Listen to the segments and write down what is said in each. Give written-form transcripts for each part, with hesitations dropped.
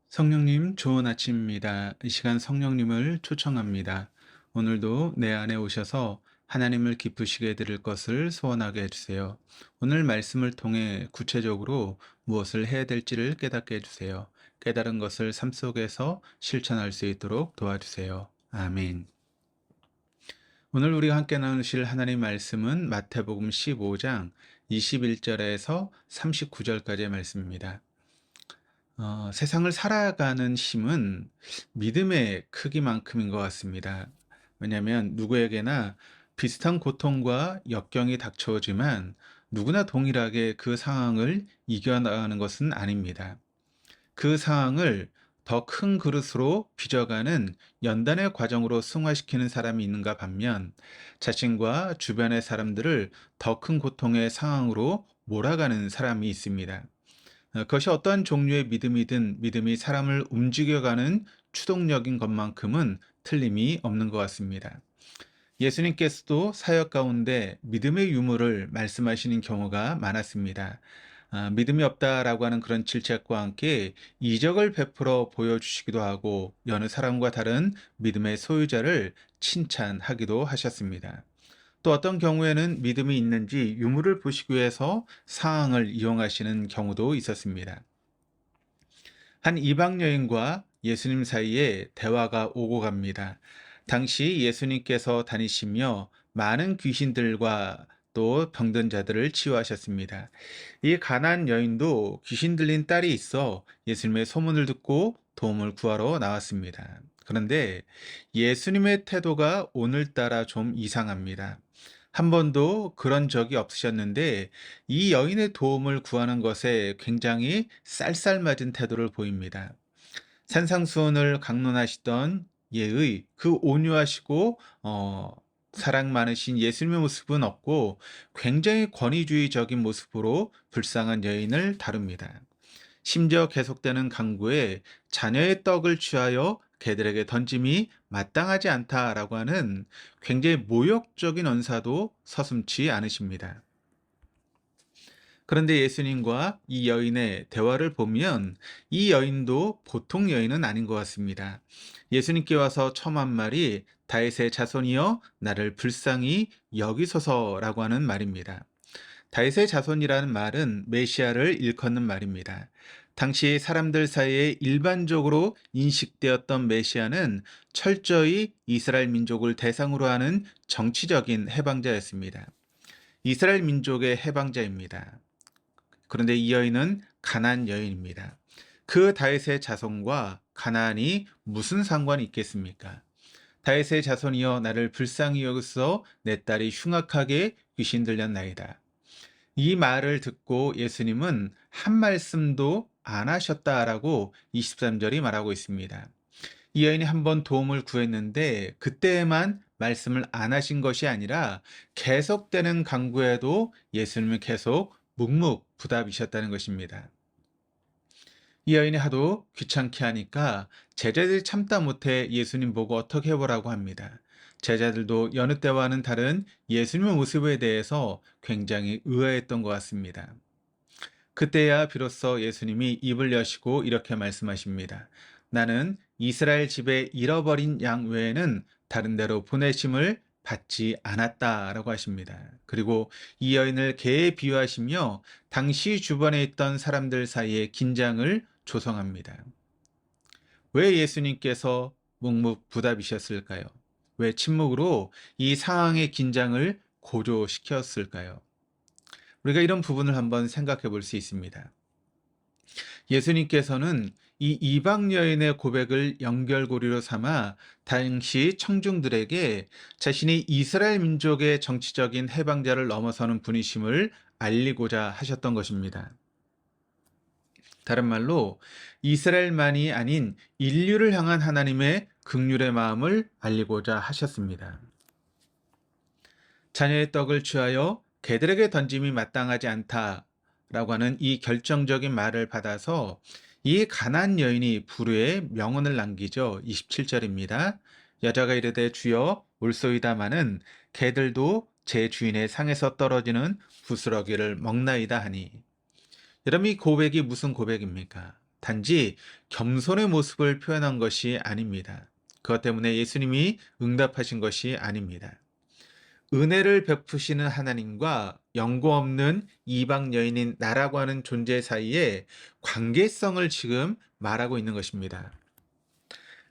성령님, 좋은 아침입니다. 이 시간 성령님을 초청합니다. 오늘도 내 안에 오셔서 하나님을 기쁘시게 해드릴 것을 소원하게 해주세요. 오늘 말씀을 통해 구체적으로 무엇을 해야 될지를 깨닫게 해주세요. 깨달은 것을 삶 속에서 실천할 수 있도록 도와주세요. 아멘. 오늘 우리가 함께 나누실 하나님 말씀은 마태복음 15장 21절에서 39절까지의 말씀입니다. 세상을 살아가는 힘은 믿음의 크기만큼인 것 같습니다. 왜냐하면 누구에게나 비슷한 고통과 역경이 닥쳐오지만 누구나 동일하게 그 상황을 이겨나가는 것은 아닙니다. 그 상황을 더 큰 그릇으로 빚어가는 연단의 과정으로 승화시키는 사람이 있는가 반면 자신과 주변의 사람들을 더 큰 고통의 상황으로 몰아가는 사람이 있습니다. 그것이 어떠한 종류의 믿음이든 믿음이 사람을 움직여가는 추동력인 것만큼은 틀림이 없는 것 같습니다. 예수님께서도 사역 가운데 믿음의 유무를 말씀하시는 경우가 많았습니다. 믿음이 없다라고 하는 그런 질책과 함께 이적을 베풀어 보여주시기도 하고 여느 사람과 다른 믿음의 소유자를 칭찬하기도 하셨습니다. 또 어떤 경우에는 믿음이 있는지 유무를 보시기 위해서 상황을 이용하시는 경우도 있었습니다. 한 이방 여인과 예수님 사이에 대화가 오고 갑니다. 당시 예수님께서 다니시며 많은 귀신들과 또 병든 자들을 치유하셨습니다. 이 가난안 여인도 귀신 들린 딸이 있어 예수님의 소문을 듣고 도움을 구하러 나왔습니다. 그런데 예수님의 태도가 오늘따라 좀 이상합니다. 한 번도 그런 적이 없으셨는데 이 여인의 도움을 구하는 것에 굉장히 쌀쌀맞은 태도를 보입니다. 산상수훈을 강론하시던 예의 그 온유하시고 사랑 많으신 예수님의 모습은 없고 굉장히 권위주의적인 모습으로 불쌍한 여인을 다룹니다. 심지어 계속되는 강구에 자녀의 떡을 취하여 개들에게 던짐이 마땅하지 않다라고 하는 굉장히 모욕적인 언사도 서슴지 않으십니다. 그런데 예수님과 이 여인의 대화를 보면 이 여인도 보통 여인은 아닌 것 같습니다. 예수님께 와서 처음 한 말이 다윗의 자손이여 나를 불쌍히 여기소서라고 하는 말입니다. 다윗의 자손이라는 말은 메시아를 일컫는 말입니다. 당시 사람들 사이에 일반적으로 인식되었던 메시아는 철저히 이스라엘 민족을 대상으로 하는 정치적인 해방자였습니다. 이스라엘 민족의 해방자입니다. 그런데 이 여인은 가나안 여인입니다. 그 다윗의 자손과 가나안이 무슨 상관이 있겠습니까? 다윗의 자손이여 나를 불쌍히 여기서 내 딸이 흉악하게 귀신 들렸나이다. 이 말을 듣고 예수님은 한 말씀도 안 하셨다라고 23절이 말하고 있습니다. 이 여인이 한 번 도움을 구했는데 그때에만 말씀을 안 하신 것이 아니라 계속되는 강구에도 예수님은 계속 묵묵부답이셨다는 것입니다. 이 여인이 하도 귀찮게 하니까 제자들이 참다 못해 예수님 보고 어떻게 해보라고 합니다. 제자들도 여느 때와는 다른 예수님의 모습에 대해서 굉장히 의아했던 것 같습니다. 그때야 비로소 예수님이 입을 여시고 이렇게 말씀하십니다. 나는 이스라엘 집에 잃어버린 양 외에는 다른 데로 보내심을 받지 않았다라고 하십니다. 그리고 이 여인을 개에 비유하시며 당시 주변에 있던 사람들 사이에 긴장을 조성합니다. 왜 예수님께서 묵묵부답이셨을까요? 왜 침묵으로 이 상황의 긴장을 고조시켰을까요? 우리가 이런 부분을 한번 생각해 볼 수 있습니다. 예수님께서는 이 이방 여인의 고백을 연결고리로 삼아 당시 청중들에게 자신이 이스라엘 민족의 정치적인 해방자를 넘어서는 분이심을 알리고자 하셨던 것입니다. 다른 말로 이스라엘만이 아닌 인류를 향한 하나님의 긍휼의 마음을 알리고자 하셨습니다. 자녀의 떡을 취하여 개들에게 던짐이 마땅하지 않다라고 하는 이 결정적인 말을 받아서 이 가난안 여인이 불후에 명언을 남기죠. 27절입니다. 여자가 이르되 주여 올소이다마는 개들도 제 주인의 상에서 떨어지는 부스러기를 먹나이다 하니. 여러분 이 고백이 무슨 고백입니까? 단지 겸손의 모습을 표현한 것이 아닙니다. 그것 때문에 예수님이 응답하신 것이 아닙니다. 은혜를 베푸시는 하나님과 연고 없는 이방 여인인 나라고 하는 존재 사이의 관계성을 지금 말하고 있는 것입니다.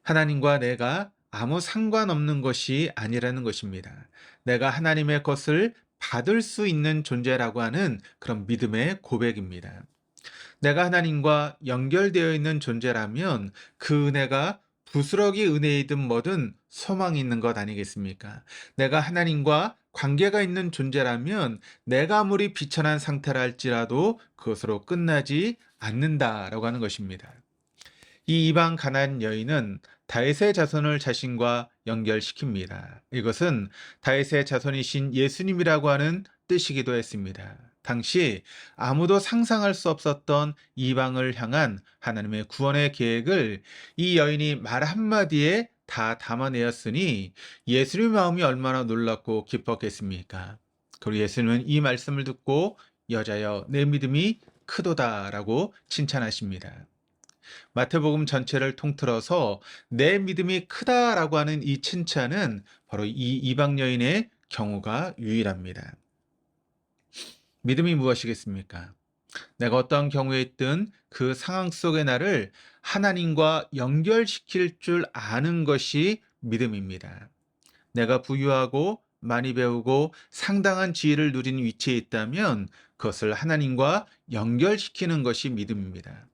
하나님과 내가 아무 상관없는 것이 아니라는 것입니다. 내가 하나님의 것을 받을 수 있는 존재라고 하는 그런 믿음의 고백입니다. 내가 하나님과 연결되어 있는 존재라면 그 은혜가 부스러기 은혜이든 뭐든 소망이 있는 것 아니겠습니까? 내가 하나님과 관계가 있는 존재라면 내가 아무리 비천한 상태라 할지라도 그것으로 끝나지 않는다라고 하는 것입니다. 이 이방 가나안 여인은 다윗의 자손을 자신과 연결시킵니다. 이것은 다윗의 자손이신 예수님이라고 하는 뜻이기도 했습니다. 당시 아무도 상상할 수 없었던 이방을 향한 하나님의 구원의 계획을 이 여인이 말 한마디에 다 담아내었으니 예수님의 마음이 얼마나 놀랍고 기뻤겠습니까? 그리고 예수님은 이 말씀을 듣고 여자여 내 믿음이 크도다라고 칭찬하십니다. 마태복음 전체를 통틀어서 내 믿음이 크다라고 하는 이 칭찬은 바로 이 이방 여인의 경우가 유일합니다. 믿음이 무엇이겠습니까? 내가 어떤 경우에 있든 그 상황 속의 나를 하나님과 연결시킬 줄 아는 것이 믿음입니다. 내가 부유하고 많이 배우고 상당한 지혜를 누린 위치에 있다면 그것을 하나님과 연결시키는 것이 믿음입니다.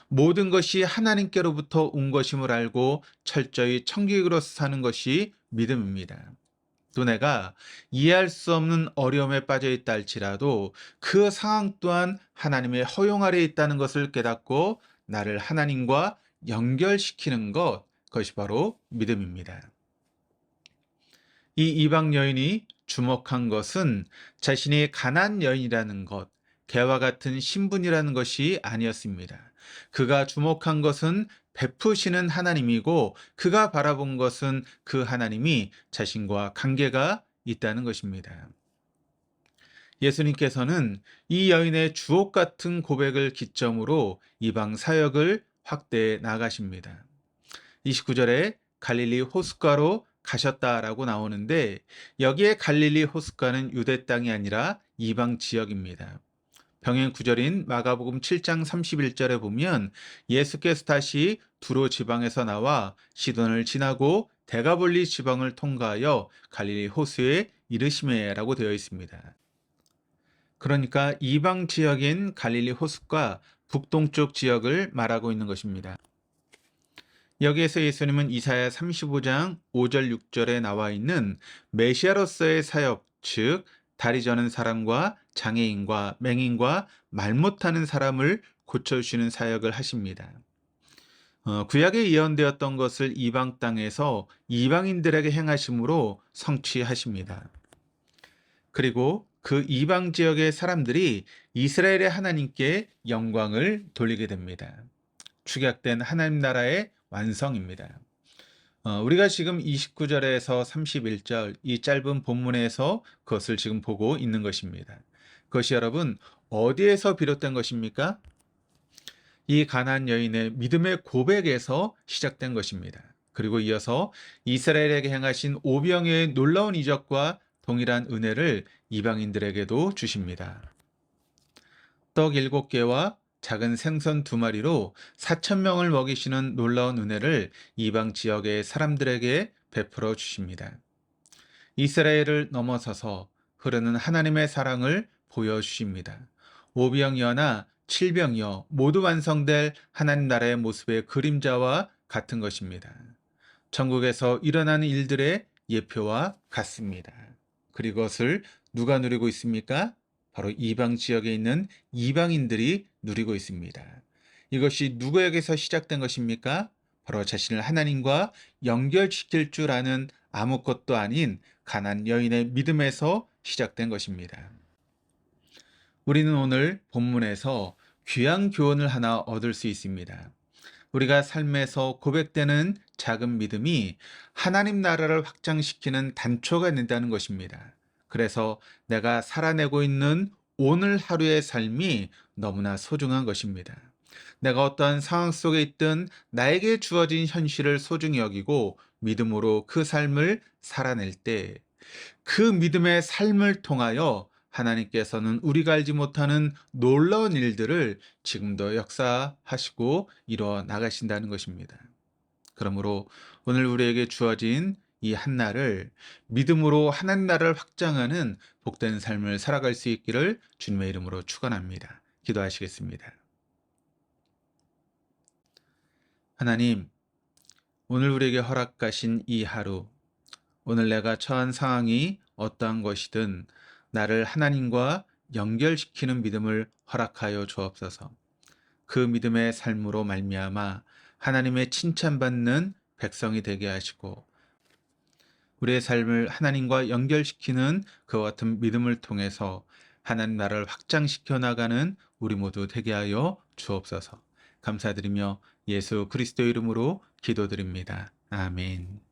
모든 것이 하나님께로부터 온 것임을 알고 철저히 청객으로서 사는 것이 믿음입니다. 또 내가 이해할 수 없는 어려움에 빠져 있다 할지라도 그 상황 또한 하나님의 허용 아래에 있다는 것을 깨닫고 나를 하나님과 연결시키는 것, 그것이 바로 믿음입니다. 이 이방 여인이 주목한 것은 자신이 가난 여인이라는 것, 개와 같은 신분이라는 것이 아니었습니다. 그가 주목한 것은 베푸시는 하나님이고 그가 바라본 것은 그 하나님이 자신과 관계가 있다는 것입니다. 예수님께서는 이 여인의 주옥 같은 고백을 기점으로 이방 사역을 확대해 나가십니다. 29절에 갈릴리 호숫가로 가셨다라고 나오는데 여기에 갈릴리 호숫가는 유대 땅이 아니라 이방 지역입니다. 병행 구절인 마가복음 7장 31절에 보면 예수께서 다시 두로 지방에서 나와 시돈을 지나고 데가볼리 지방을 통과하여 갈릴리 호수에 이르시매라고 되어 있습니다. 그러니까 이방 지역인 갈릴리 호수과 북동쪽 지역을 말하고 있는 것입니다. 여기에서 예수님은 이사야 35장 5절 6절에 나와 있는 메시아로서의 사역, 즉 다리 저는 사람과 장애인과 맹인과 말 못하는 사람을 고쳐주시는 사역을 하십니다. 구약에 예언되었던 것을 이방 땅에서 이방인들에게 행하심으로 성취하십니다. 그리고 그 이방 지역의 사람들이 이스라엘의 하나님께 영광을 돌리게 됩니다. 축약된 하나님 나라의 완성입니다. 우리가 지금 29절에서 31절 이 짧은 본문에서 그것을 지금 보고 있는 것입니다. 그것이 여러분 어디에서 비롯된 것입니까? 이 가나안 여인의 믿음의 고백에서 시작된 것입니다. 그리고 이어서 이스라엘에게 행하신 오병이어의 놀라운 이적과 동일한 은혜를 이방인들에게도 주십니다. 떡 7개와 작은 생선 2마리로 4,000명을 먹이시는 놀라운 은혜를 이방 지역의 사람들에게 베풀어 주십니다. 이스라엘을 넘어서서 흐르는 하나님의 사랑을 보여주십니다. 오병이어나 칠병이어 모두 완성될 하나님 나라의 모습의 그림자와 같은 것입니다. 전국에서 일어나는 일들의 예표와 같습니다. 그리고 그것을 누가 누리고 있습니까? 바로 이방 지역에 있는 이방인들이 누리고 있습니다. 이것이 누구에게서 시작된 것입니까? 바로 자신을 하나님과 연결시킬 줄 아는 아무것도 아닌 가난 여인의 믿음에서 시작된 것입니다. 우리는 오늘 본문에서 귀한 교훈을 하나 얻을 수 있습니다. 우리가 삶에서 고백되는 작은 믿음이 하나님 나라를 확장시키는 단초가 된다는 것입니다. 그래서 내가 살아내고 있는 오늘 하루의 삶이 너무나 소중한 것입니다. 내가 어떠한 상황 속에 있든 나에게 주어진 현실을 소중히 여기고 믿음으로 그 삶을 살아낼 때 그 믿음의 삶을 통하여 하나님께서는 우리가 알지 못하는 놀라운 일들을 지금도 역사하시고 이루어 나가신다는 것입니다. 그러므로 오늘 우리에게 주어진 이 한날을 믿음으로 하나님 나라를 확장하는 복된 삶을 살아갈 수 있기를 주님의 이름으로 축원합니다. 기도하시겠습니다. 하나님, 오늘 우리에게 허락하신 이 하루, 오늘 내가 처한 상황이 어떠한 것이든 나를 하나님과 연결시키는 믿음을 허락하여 주옵소서. 그 믿음의 삶으로 말미암아 하나님의 칭찬받는 백성이 되게 하시고 우리의 삶을 하나님과 연결시키는 그와 같은 믿음을 통해서 하나님 나라를 확장시켜 나가는 우리 모두 되게 하여 주옵소서. 감사드리며 예수 그리스도 이름으로 기도드립니다. 아멘.